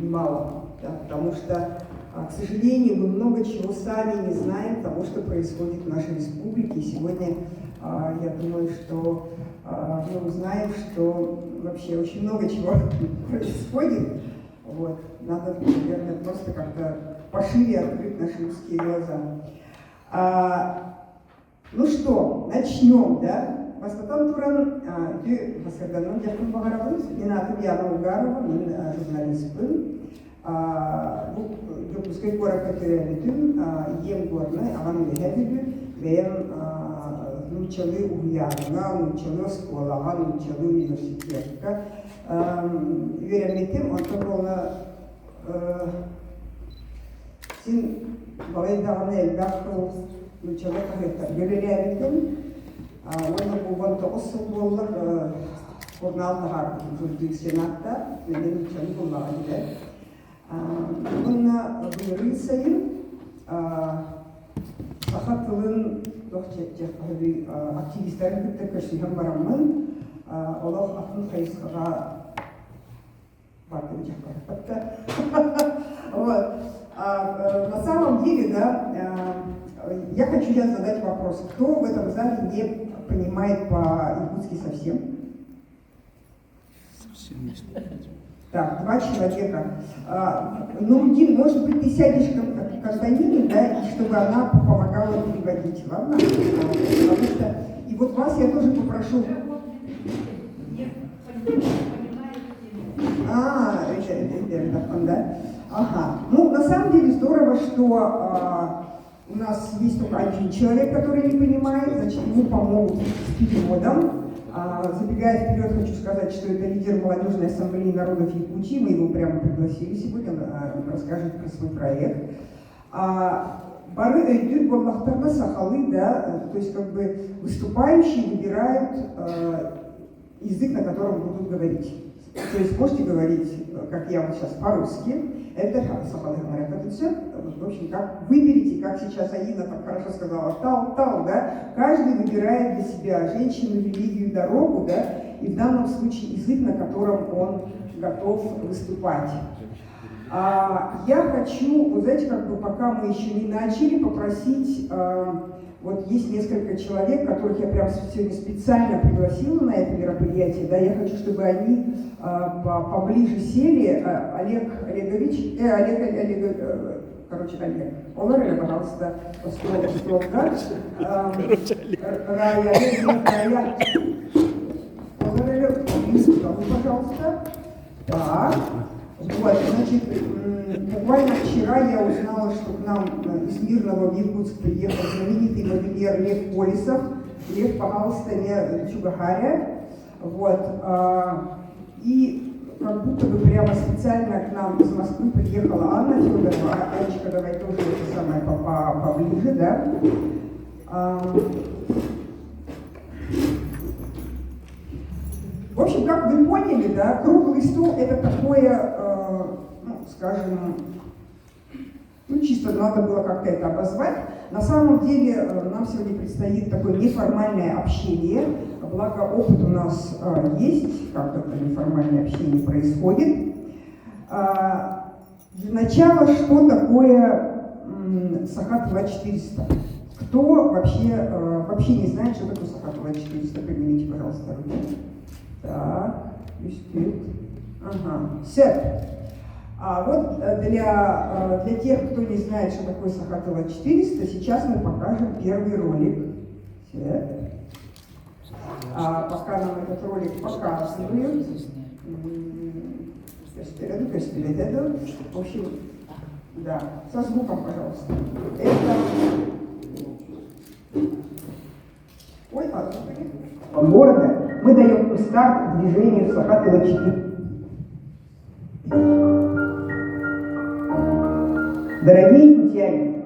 немало, да, потому что, к сожалению, мы много чего сами не знаем того, что происходит в нашей республике. И сегодня я думаю, что мы узнаем, что вообще очень много чего происходит. Вот. Надо, наверное, просто как-то пошире открыть наши узкие глаза. Ну что, начнем, да? Бастатан туран басырданын жақын бағарабыз. Мен атым Яна Угарова, мен журналистпін. Бұл Юкускай қора көтерелітін ем горны ағаны лехәділі бәйін нучалы уғияғына, нучалы сколаға, нучалы университетка. Вереметтім, онты болна сен балайдағаны әлбәқ нучалы қағайта görelәбілдім. Оны болған 9 жыл болдық, орналдыға жүрдік сенатта, менен нучалы болмаға деді. Бұнна бұйыры сайын сақат тылын активистерін күтті көшіген барамын, олар ақтын қайысқаға барды жаққа. На самом деле, да, я хочу задать вопрос, кто в этом зале не понимает по-якутски совсем? Совсем не знаю. Так, 2 человека. Нурдин, может быть, ты сядешь к Антонине, да, и чтобы она помогала переводить, ладно? Потому что, и вот вас я тоже попрошу. Да? Ага. Ну, на самом деле здорово, что у нас есть только один человек, который не понимает, значит, ему помогут с переводом. Забегая вперед, хочу сказать, что это лидер молодежной ассамблеи народов Якутии, мы его прямо пригласили сегодня, он расскажет про свой проект. Бары идут в Сахалы, да, то есть как бы выступающие выбирают язык, на котором будут говорить. То есть можете говорить, как я вот сейчас, по-русски. Это Сахалы говорят, это все, в общем, как выберите, как сейчас Аина так хорошо сказала, тал, да, каждый выбирает для себя женщину, религию, дорогу, да, и в данном случае язык, на котором он готов выступать. Я хочу, вы знаете, как бы пока мы еще не начали, попросить, вот есть несколько человек, которых я прям сегодня специально пригласила на это мероприятие, да, я хочу, чтобы они поближе сели. Олег Олегович, Олег, Олег, пожалуйста, Рая, пожалуйста. Так. Вот, значит, буквально вчера я узнала, что к нам из Мирного в Якутск приехал знаменитый модельер Лев Полисов. Лев, пожалуйста, не Чугахаря. Вот, и как будто бы прямо специально к нам из Москвы приехала Анна Федорова. Анечка, давай тоже это самое поближе, да? В общем, как вы поняли, да, круглый стол — это такое, ну, скажем, ну, чисто надо было как-то это обозвать. На самом деле нам сегодня предстоит такое неформальное общение, благо опыт у нас есть, как это неформальное общение происходит. Для начала, что такое Сахат-2400? Кто вообще не знает, что такое Сахат-2400? Поднимите, пожалуйста, руки. Так, ага, все. Вот для тех, кто не знает, что такое Сахат-2400, сейчас мы покажем первый ролик. Все. Пока нам этот ролик показывают. В общем, да, со звуком, пожалуйста. Это... Ой, города мы даем старт движению Сахат-24. Дорогие якутяне,